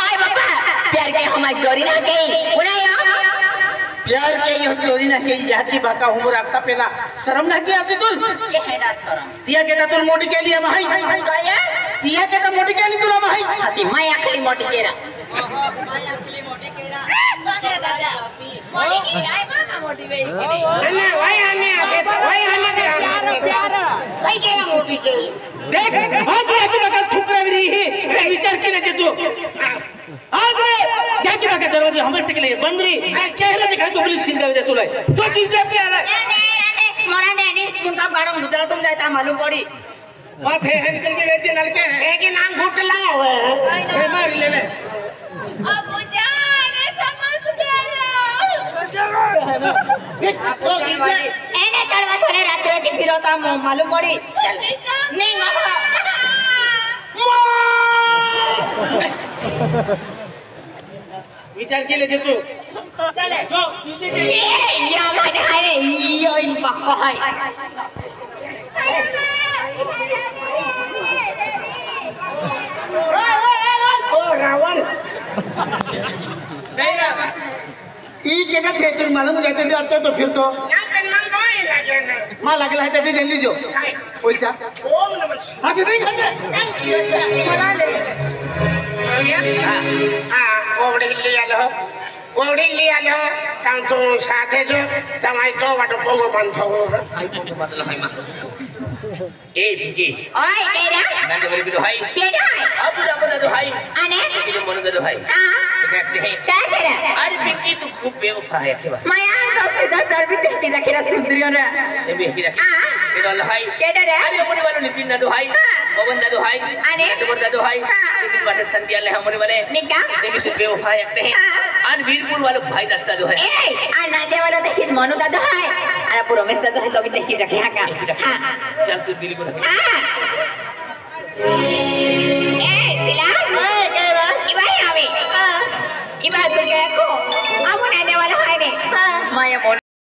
ओए बाबा प्यार के हमार चोरी ना गई उनायो प्यार के यो चोरी ना के जाती बाका हमर आपका पेला शर्म ना के आती तुल ये है ना शर्म तिया के तुल मोटी के लिए भाई काया तिया के मोटी के लिए तुला भाई हाथी मैं अखली मोटी केरा मैं अखली मोटी केरा दादा दादा मोटी की आए मामा मोटी वे की नहीं अन्ना भाई आने आगे भाई आने के प्यार भाई के मोटी के देख आज ये बगल ठुकरा भी है विचार की ना के तू आज रे क्या की बात दरवाजे हमें से के लिए बंद रही चेहरा दिखा तो पुलिस सील दे तुला जो चीज से प्यार है मोरा देनी तुमका बाड़म गुजरा तुम जाता मालूम पड़ी बात है निकल के वेचे नलके है एक नाम घुट लगा हुए हैं ए मार ले ले अब जाने समझ गया तो एने चढ़वा थोड़े रात रात फिरता मालूम पड़ी नहीं विचार के लिए तू चले या माने है रे यो इन पक्का है ओ रावण नहीं ना ई केना थे तुम मालूम जाते थे अब तो फिर तो ना पेनमन कोई लगे ना मां लगला है ते जल्दी जो पैसा ओम नमः हां नहीं खाते बना ले हां ओवड़े लिया लो ओवड़े लिया लो तां तो साथे जो तमाई तो वाटो पोगो बंधो आई पोगो बदला है मां ए बीजी ओए केरा नंदे बोले भी हाय केरा अब राम दो हाय आने के जो मन दो हाय हां देखते हैं क्या केरा अरे बिक्की तू खूब बेवफा है के बात मैं तो सीधा दरबी देख के जकेरा सुंदरियो रे ए भी रख के दो हाय केरा रे अरे अपने वालों नितिन ना दो हाय पवन दा दो हाय आने तो दो हाय लेकिन बाटे संध्या ले हमरे वाले निका देखिए तू बेवफा लगते हैं अन वीरपुर वालों भाई दस्ता दो है ए आ नादे वाला देखिए मनु दादा है अरे पूरा में दादा है तो भी देखिए जके हां चल तू दिल को रख हां ए